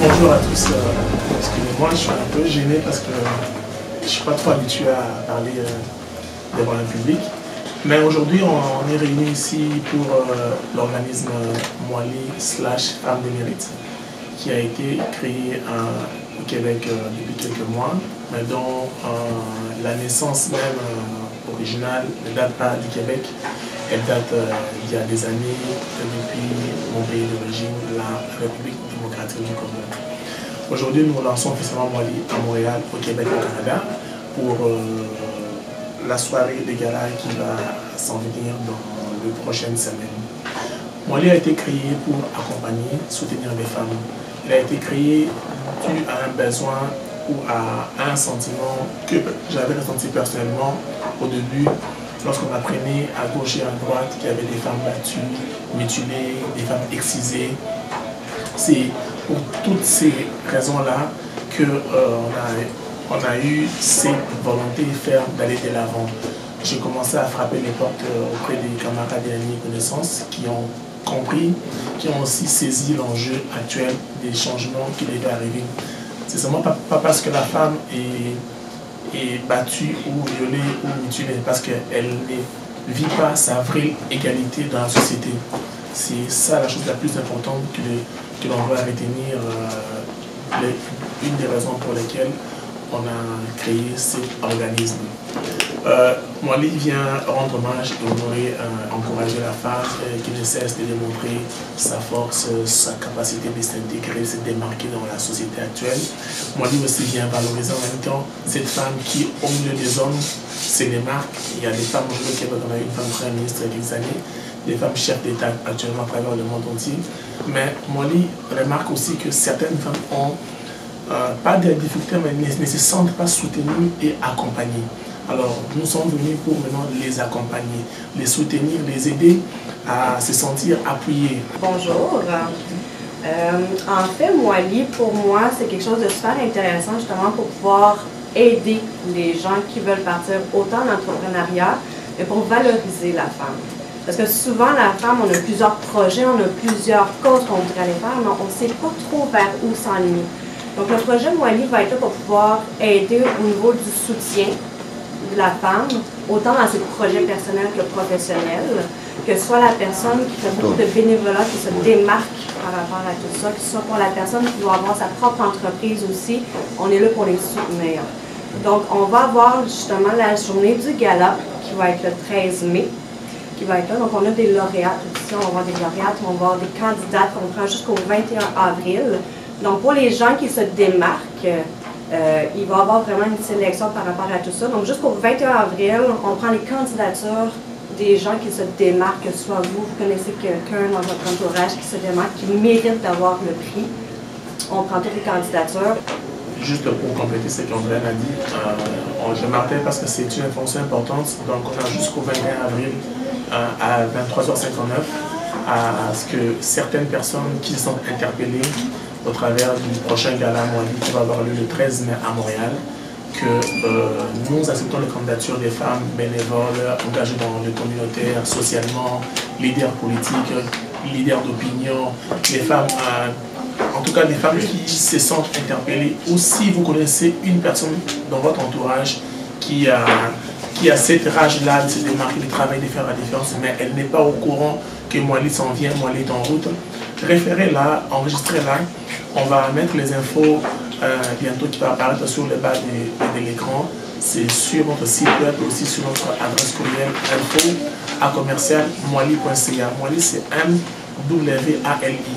Bonjour à tous. Excusez-moi, je suis un peu gêné parce que je ne suis pas trop habitué à parler devant un public. Mais aujourd'hui, on est réunis ici pour l'organisme Mwali/Femmes de Mérite, qui a été créé au Québec depuis quelques mois, mais dont la naissance même originale ne date pas du Québec. Elle date d'il y a des années, depuis mon pays d'origine, la République démocratique du Congo. Aujourd'hui, nous lançons officiellement Mwali à Montréal, au Québec, au Canada, pour la soirée des galas qui va s'en venir dans les prochaines semaines. Mwali a été créé pour accompagner, soutenir les femmes. Il a été créé dû à un besoin ou à un sentiment que j'avais ressenti personnellement au début, lorsqu'on apprenait à gauche et à droite qu'il y avait des femmes battues, mutilées, des femmes excisées. C'est pour toutes ces raisons-là qu'on a eu cette volonté ferme d'aller de l'avant. J'ai commencé à frapper les portes auprès des camarades et amis et connaissances qui ont compris, qui ont aussi saisi l'enjeu actuel des changements qui devaient arriver. C'est seulement pas parce que la femme est battue ou violée ou mutilée, parce qu'elle ne vit pas sa vraie égalité dans la société. C'est ça la chose la plus importante que l'on doit retenir, une des raisons pour lesquelles on a créé cet organisme. Mwali vient rendre hommage et honorer, encourager la femme qui ne cesse de démontrer sa force, sa capacité de s'intégrer, de se démarquer dans la société actuelle. Mwali aussi vient valoriser en même temps cette femme qui, au milieu des hommes, se démarque. Il y a des femmes aujourd'hui au Québec, on a eu une femme Premier ministre il y a quelques années, des femmes chefs d'État actuellement à travers le monde entier. Mais Mwali remarque aussi que certaines femmes ont pas des difficultés, mais ne se sentent pas soutenues et accompagnées. Alors, nous sommes venus pour maintenant les accompagner, les soutenir, les aider à se sentir appuyés. Bonjour. En fait, Mwali, pour moi, c'est quelque chose de super intéressant justement pour pouvoir aider les gens qui veulent partir autant dans l'entrepreneuriat, mais pour valoriser la femme. Parce que souvent, la femme, on a plusieurs projets, on a plusieurs causes qu'on voudrait aller faire, mais on ne sait pas trop vers où s'enligner. Donc, le projet Mwali va être là pour pouvoir aider au niveau du soutien de la femme, autant dans ses projets personnels que professionnels, que ce soit la personne qui fait beaucoup de bénévolat, qui se démarque par rapport à tout ça, que ce soit pour la personne qui doit avoir sa propre entreprise aussi, on est là pour les soutenir. Donc, on va avoir justement la journée du gala, qui va être le 13 mai, qui va être là. Donc, on a des lauréates aussi, on va avoir des lauréates, on va avoir des candidates qu'on prend jusqu'au 21 avril. Donc, pour les gens qui se démarquent, il va y avoir vraiment une sélection par rapport à tout ça. Donc, jusqu'au 21 avril, on prend les candidatures des gens qui se démarquent, que ce soit vous connaissez quelqu'un dans votre entourage qui se démarque, qui mérite d'avoir le prix. On prend toutes les candidatures. Juste pour compléter ce qu'Andréane a dit, je martèle parce que c'est une information importante. Donc, on a jusqu'au 21 avril à 23h59 à ce que certaines personnes qui se sont interpellées au travers du prochain gala Mwali qui va avoir lieu le 13 mai à Montréal, que nous acceptons les candidatures des femmes bénévoles, engagées dans le communautaire, socialement, leaders politiques, leaders d'opinion, les femmes, en tout cas des femmes qui se sentent interpellées. Ou si vous connaissez une personne dans votre entourage qui a cette rage-là de se démarquer, de travailler, de faire la différence, mais elle n'est pas au courant que Mwali s'en vient, Mwali est en route, référez-la, enregistrez-la. On va mettre les infos bientôt qui va apparaître sur le bas de l'écran. C'est sur notre site web et aussi sur notre adresse courriel info@mwali.ca. Mwali, c'est M-W-A-L-I.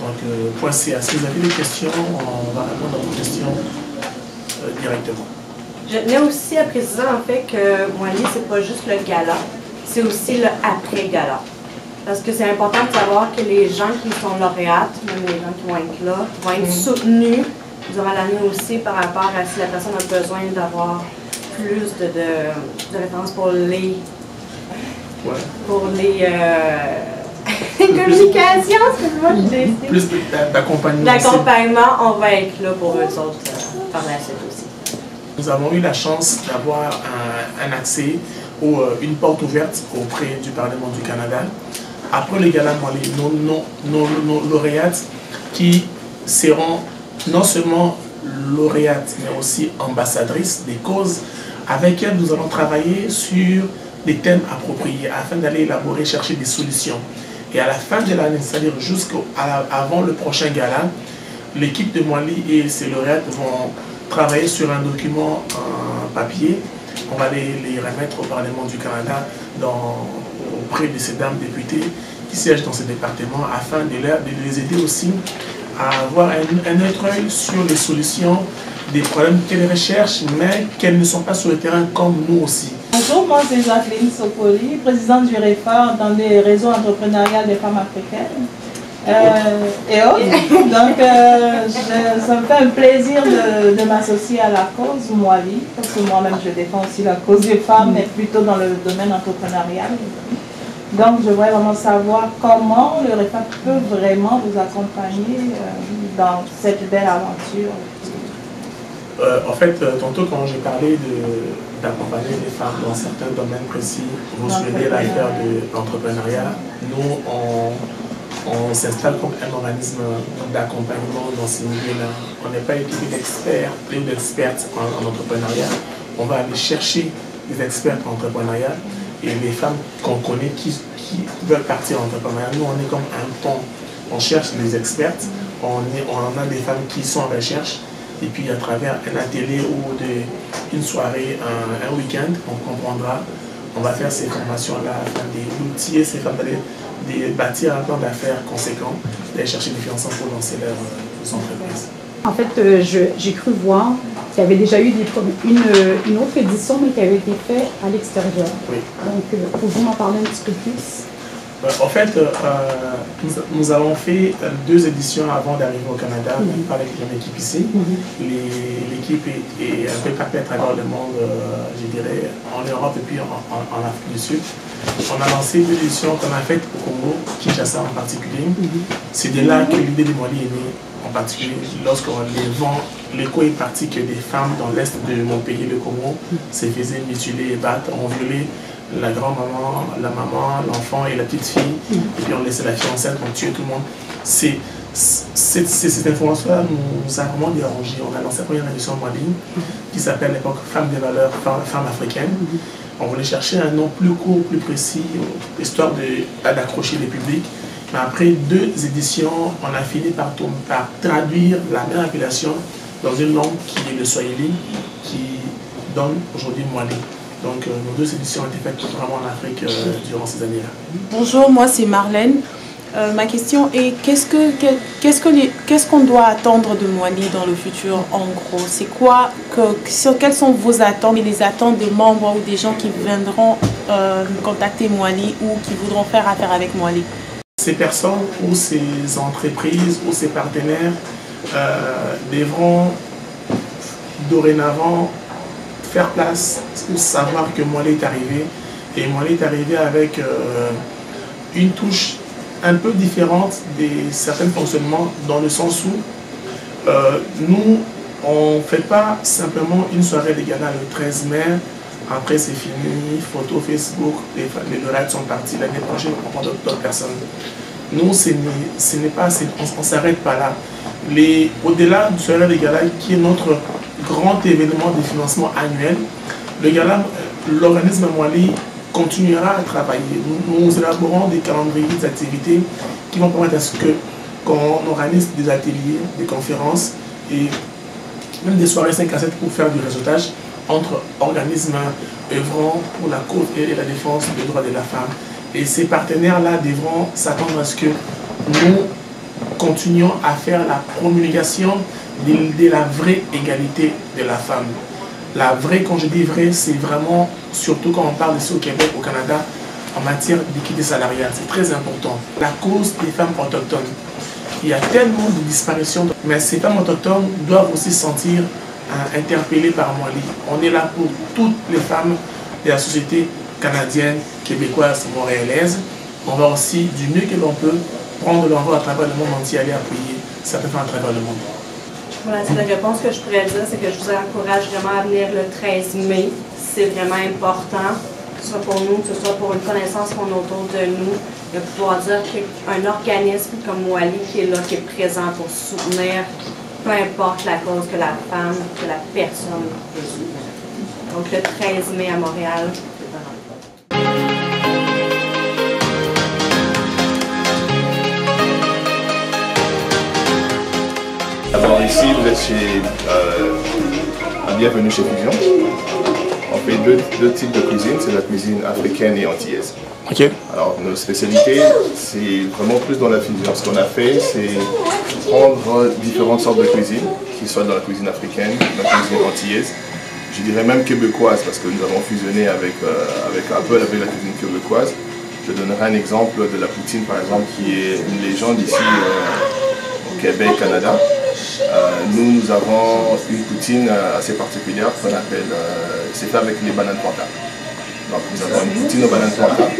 Donc, .ca. Si vous avez des questions, on va répondre à vos questions directement. Je tenais aussi à préciser en fait que Mwali, c'est pas juste le gala, c'est aussi le après-gala. Parce que c'est important de savoir que les gens qui sont lauréates, même les gens qui vont être là, vont être soutenus durant l'année aussi par rapport à si la personne a besoin d'avoir plus de références pour les communications, c'est moi je dis. Plus d'accompagnement. D'accompagnement, on va être là pour eux autres par la suite aussi. Nous avons eu la chance d'avoir un accès ou une porte ouverte auprès du Parlement du Canada. Après le gala Mwali, nos lauréates qui seront non seulement lauréate, mais aussi ambassadrice des causes avec elle. Nous allons travailler sur des thèmes appropriés afin d'aller élaborer, chercher des solutions. Et à la fin de l'année, c'est-à-dire jusqu'avant le prochain gala, l'équipe de Mwali et ses lauréates vont travailler sur un document en papier. On va les remettre au Parlement du Canada auprès de ces dames députées qui siègent dans ce département afin de les aider aussi à avoir un autre œil sur les solutions des problèmes qu'elles recherchent, mais qu'elles ne sont pas sur le terrain comme nous aussi. Bonjour, moi c'est Jacqueline Sokoli, présidente du REFA dans les réseaux entrepreneuriales des femmes africaines. Donc, ça me fait un plaisir de m'associer à la cause Mwali, parce que moi-même je défends aussi la cause des femmes, mais plutôt dans le domaine entrepreneurial. Donc, je voudrais vraiment savoir comment le REFA peut vraiment vous accompagner dans cette belle aventure. En fait, tantôt quand j'ai parlé d'accompagner les femmes dans certains domaines précis, vous suivez l'affaire de l'entrepreneuriat, nous on s'installe comme un organisme d'accompagnement dans ces milieux-là. On n'est pas équipé d'experts ou d'expertes en entrepreneuriat. On va aller chercher des experts en entrepreneuriat et les femmes qu'on connaît qui veulent partir en entrepreneuriat. Nous, on est comme un pont. On cherche des expertes, on a des femmes qui sont en recherche. Et puis à travers un atelier ou une soirée, un week-end, on comprendra, on va faire ces formations-là afin d'outiller ces femmes, de bâtir un plan d'affaires conséquent, d'aller chercher des financements pour lancer leurs entreprises. En fait, j'ai cru voir qu'il y avait déjà eu une autre édition, mais qui avait été faite à l'extérieur. Oui. Donc, pouvez-vous m'en parler un petit peu plus? En fait, nous avons fait 2 éditions avant d'arriver au Canada, avec une équipe ici. L'équipe est un peu partie à travers le monde, je dirais, en Europe et puis en Afrique du Sud. On a lancé 2 éditions qu'on a faites au Congo, Kinshasa en particulier. C'est de là que l'idée de Mwali est née, en particulier lorsque l'écho est parti que des femmes dans l'est de mon pays, le Congo, se faisaient mutiler et battre, ont violé la grand-maman, la maman, l'enfant et la petite fille, et puis on laissait la fille enceinte, on tuait tout le monde. Cette information-là nous a vraiment dérangé. On a lancé la première édition en ligne qui s'appelle à l'époque Femmes des valeurs, Femmes africaines. On voulait chercher un nom plus court, plus précis, histoire d'accrocher les publics. Mais après 2 éditions, on a fini par traduire la même appellation dans une langue qui est le Swahili, qui donne aujourd'hui Mwali. Donc nos 2 éditions ont été faites vraiment en Afrique durant ces années-là. Bonjour, moi c'est Marlène. Ma question est qu'est-ce qu'on doit attendre de Mwali dans le futur en gros? C'est quoi, quelles sont vos attentes et les attentes des membres ou des gens qui viendront contacter Mwali ou qui voudront faire affaire avec Mwali? Ces personnes ou ces entreprises ou ces partenaires devront dorénavant faire place ou savoir que Mwali est arrivé. Et Mwali est arrivé avec une touche un peu différente de certains fonctionnements, dans le sens où nous, on ne fait pas simplement une soirée de gala le 13 mai, après c'est fini, photo Facebook, les lauréats sont partis, l'année prochaine on prend d'autres personnes. Nous, ce n'est pas, on ne s'arrête pas là. Au-delà du soirée de gala qui est notre grand événement de financement annuel, le gala, l'organisme Mwali continuera à travailler. Nous élaborons des calendriers d'activités qui vont permettre à ce qu'on organise des ateliers, des conférences et même des soirées 5 à 7 pour faire du réseautage entre organismes œuvrant pour la cause et la défense des droits de la femme. Et ces partenaires-là devront s'attendre à ce que nous continuions à faire la promulgation de la vraie égalité de la femme. La vraie, quand je dis vraie, c'est vraiment, surtout quand on parle ici au Québec, au Canada, en matière d'équité salariale. C'est très important. La cause des femmes autochtones. Il y a tellement de disparitions, mais ces femmes autochtones doivent aussi se sentir interpellées par Mwali. On est là pour toutes les femmes de la société canadienne, québécoise, montréalaise. On va aussi, du mieux que l'on peut, prendre l'envoi à travers le monde entier, aller appuyer certaines femmes à travers le monde. Voilà, c'est la réponse que je pourrais dire, c'est que je vous encourage vraiment à venir le 13 mai. C'est vraiment important, que ce soit pour nous, que ce soit pour une connaissance qu'on a autour de nous, de pouvoir dire qu'un organisme comme Mwali qui est là, qui est présent pour soutenir peu importe la cause que la femme, que la personne veut suivre. Donc le 13 mai à Montréal, c'est un emploi. Alors ici, vous êtes chez bienvenue chez Fusion. On fait deux types de cuisine, c'est la cuisine africaine et antillaise. Ok. Alors nos spécialités, c'est vraiment plus dans la fusion. Ce qu'on a fait, c'est prendre différentes sortes de cuisine, qui soient dans la cuisine africaine, la cuisine antillaise, je dirais même québécoise, parce que nous avons fusionné avec un peu avec la cuisine québécoise. Je donnerai un exemple de la poutine, par exemple, qui est une légende ici au Québec, Canada. Nous avons une poutine assez particulière qu'on appelle, c'est fait avec les bananes plantains. Donc nous avons une poutine aux bananes plantains.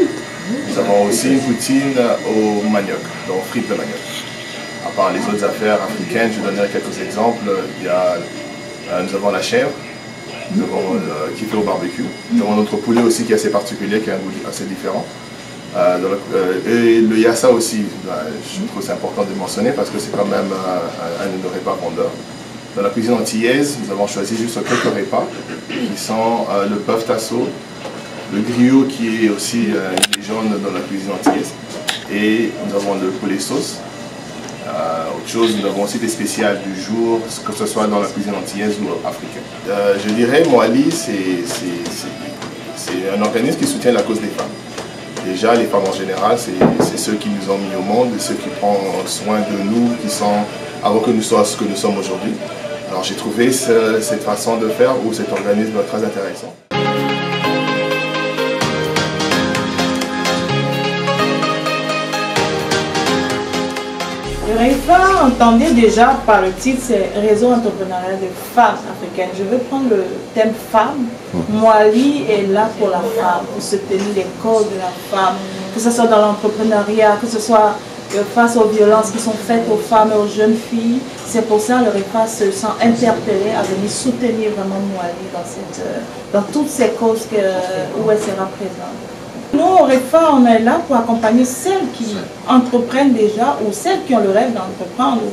Nous avons aussi une poutine au manioc, donc frites de manioc. À part les autres affaires africaines, je donnerai quelques exemples. Nous avons la chèvre, nous avons qui fait au barbecue. Nous avons notre poulet aussi qui est assez particulier, qui a un goût assez différent. Et le yassa aussi, je trouve c'est important de mentionner parce que c'est quand même un de nos repas vendeurs. Dans la cuisine antillaise, nous avons choisi juste quelques repas qui sont le bœuf tasso, le griot qui est aussi une légende dans la cuisine antillaise, et nous avons le poulet sauce. Autre chose, nous avons aussi des spéciales du jour, que ce soit dans la cuisine antillaise ou africaine. Je dirais, Moali, c'est un organisme qui soutient la cause des femmes. Déjà, les femmes en général, c'est ceux qui nous ont mis au monde, ceux qui prennent soin de nous, avant que nous soyons ce que nous sommes aujourd'hui. Alors j'ai trouvé cette façon de faire ou cet organisme très intéressant. Le REFA, entendez déjà par le titre, c'est Réseau entrepreneurial des femmes africaines. Je veux prendre le thème femme. Moali est là pour la femme, pour soutenir les causes de la femme, que ce soit dans l'entrepreneuriat, que ce soit face aux violences qui sont faites aux femmes et aux jeunes filles. C'est pour ça que le REFA se sent interpellé à venir soutenir vraiment Moali dans toutes ces causes où elle sera présente. Nous, au REFA, on est là pour accompagner celles qui entreprennent déjà ou celles qui ont le rêve d'entreprendre ou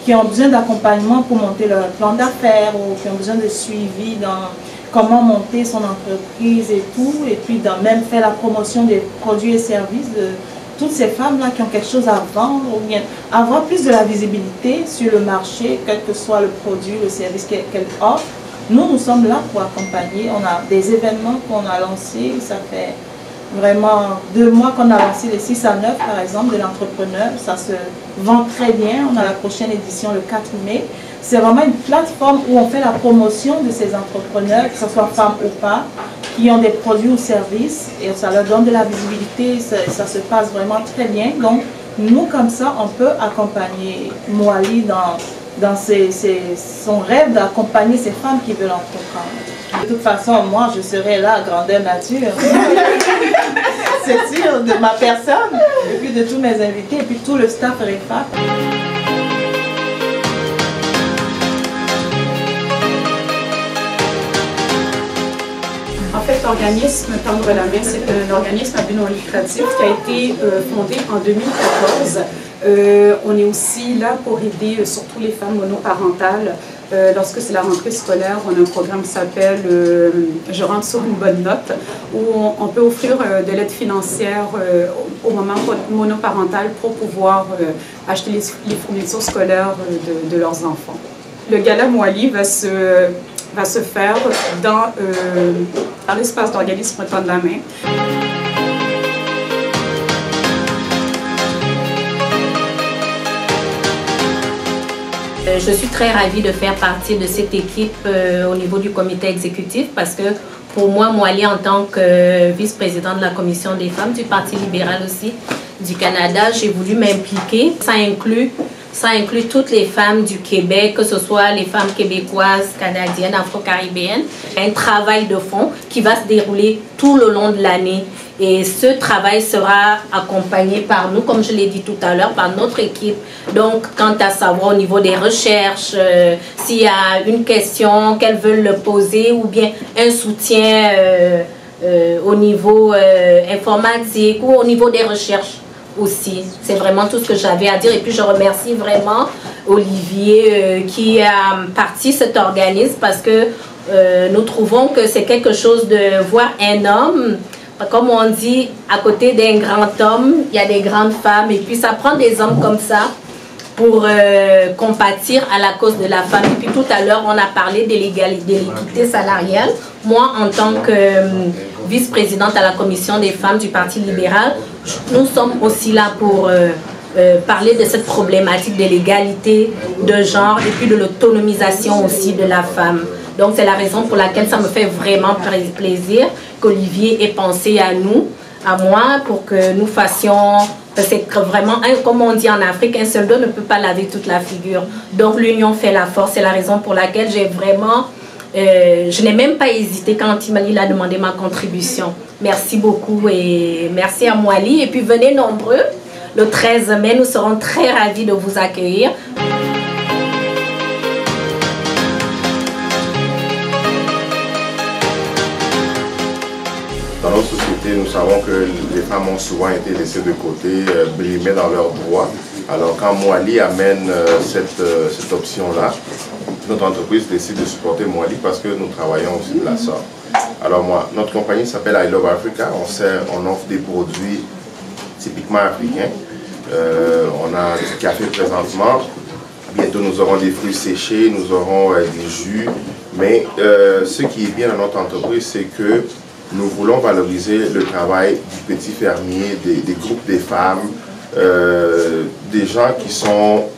qui ont besoin d'accompagnement pour monter leur plan d'affaires ou qui ont besoin de suivi dans comment monter son entreprise et tout, et puis même faire la promotion des produits et services de toutes ces femmes-là qui ont quelque chose à vendre ou bien avoir plus de la visibilité sur le marché, quel que soit le produit, le service qu'elles offrent. Nous sommes là pour accompagner. On a des événements qu'on a lancés, ça fait vraiment 2 mois qu'on a lancé les 6 à 9 par exemple de l'entrepreneur, ça se vend très bien. On a la prochaine édition le 4 mai. C'est vraiment une plateforme où on fait la promotion de ces entrepreneurs, que ce soit femmes ou pas, qui ont des produits ou services et ça leur donne de la visibilité, ça se passe vraiment très bien. Donc nous comme ça on peut accompagner Moali dans son rêve d'accompagner ces femmes qui veulent entreprendre. De toute façon, moi, je serai là à grandeur nature. C'est sûr, de ma personne, et puis de tous mes invités, et puis tout le staff REFA. En fait, l'organisme Tendre la main, c'est un organisme à but non lucratif qui a été fondé en 2014. On est aussi là pour aider surtout les femmes monoparentales. Lorsque c'est la rentrée scolaire, on a un programme qui s'appelle Je rentre sur une bonne note, où on peut offrir de l'aide financière aux mamans monoparentales pour pouvoir acheter les fournitures scolaires de leurs enfants. Le gala Moali va se faire dans l'espace d'organisme Tendre la main. Je suis très ravie de faire partie de cette équipe au niveau du comité exécutif parce que pour moi, Moali, en tant que vice-présidente de la Commission des femmes du Parti libéral aussi du Canada, j'ai voulu m'impliquer. Ça inclut toutes les femmes du Québec, que ce soit les femmes québécoises, canadiennes, afro-caribéennes. Un travail de fond qui va se dérouler tout le long de l'année. Et ce travail sera accompagné par nous, comme je l'ai dit tout à l'heure, par notre équipe. Donc, quant à savoir au niveau des recherches, s'il y a une question qu'elles veulent le poser ou bien un soutien au niveau informatique ou au niveau des recherches. aussi. C'est vraiment tout ce que j'avais à dire. Et puis je remercie vraiment Olivier qui a parti cet organisme parce que nous trouvons que c'est quelque chose de voir un homme, comme on dit, à côté d'un grand homme, il y a des grandes femmes. Et puis ça prend des hommes comme ça pour compatir à la cause de la femme. Et puis tout à l'heure, on a parlé de l'égalité, de l'équité salariale. Moi, en tant que vice-présidente à la commission des femmes du Parti libéral, nous sommes aussi là pour parler de cette problématique de l'égalité de genre et puis de l'autonomisation aussi de la femme. Donc c'est la raison pour laquelle ça me fait vraiment plaisir qu'Olivier ait pensé à nous, à moi, pour que nous fassions... C'est vraiment, comme on dit en Afrique, un seul dos ne peut pas laver toute la figure. Donc l'union fait la force. C'est la raison pour laquelle j'ai vraiment... je n'ai même pas hésité quand il a demandé ma contribution. Merci beaucoup et merci à Mwali. Et puis venez nombreux. Le 13 mai, nous serons très ravis de vous accueillir. Dans notre société, nous savons que les femmes ont souvent été laissées de côté, brimées dans leurs droits. Alors quand Mwali amène cette option-là, notre entreprise décide de supporter Mwali parce que nous travaillons aussi de la sorte. Alors notre compagnie s'appelle I Love Africa. On offre des produits typiquement africains. On a du café présentement. Bientôt nous aurons des fruits séchés, nous aurons des jus. Mais ce qui est bien dans notre entreprise, c'est que nous voulons valoriser le travail du petit fermier, des groupes des femmes, des gens qui sont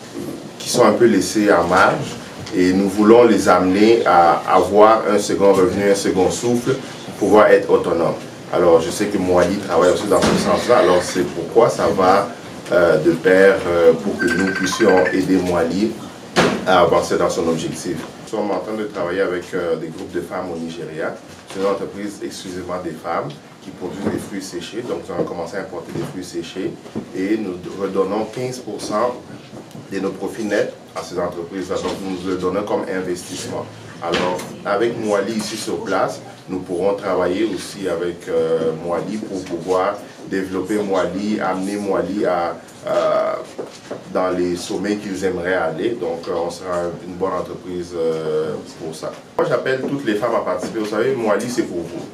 un peu laissés en marge. Et nous voulons les amener à avoir un second revenu, un second souffle pour pouvoir être autonomes. Alors je sais que Mwali travaille aussi dans ce sens-là, alors c'est pourquoi ça va de pair pour que nous puissions aider Mwali à avancer dans son objectif. Nous sommes en train de travailler avec des groupes de femmes au Nigeria. C'est une entreprise exclusivement des femmes qui produisent des fruits séchés. Donc nous avons commencé à importer des fruits séchés et nous redonnons 15% de nos profits nets à ces entreprises-là. Donc nous le donnons comme investissement. Alors avec Mwali ici sur place, nous pourrons travailler aussi avec Mwali pour pouvoir développer Mwali, amener Mwali dans les sommets qu'ils aimeraient aller. Donc on sera une bonne entreprise pour ça. Moi j'appelle toutes les femmes à participer. Vous savez, Mwali c'est pour vous.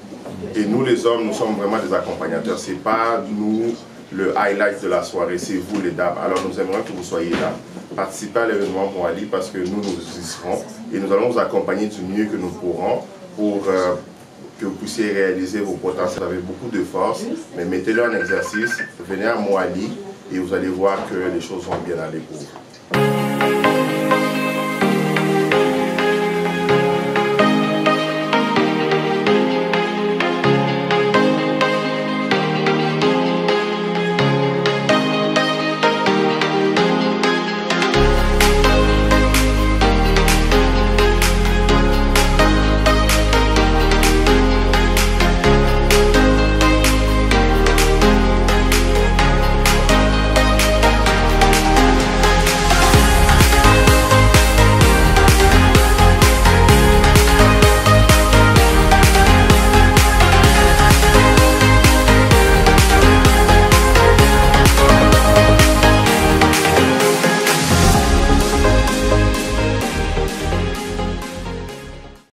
Et nous les hommes, nous sommes vraiment des accompagnateurs. Ce n'est pas nous le highlight de la soirée, c'est vous les dames. Alors nous aimerions que vous soyez là. Participez à l'événement Mwali parce que nous y serons. Et nous allons vous accompagner du mieux que nous pourrons pour que vous puissiez réaliser vos potentiels. Vous avez beaucoup de force, mais mettez-le en exercice, venez à Mwali et vous allez voir que les choses vont bien aller pour vous.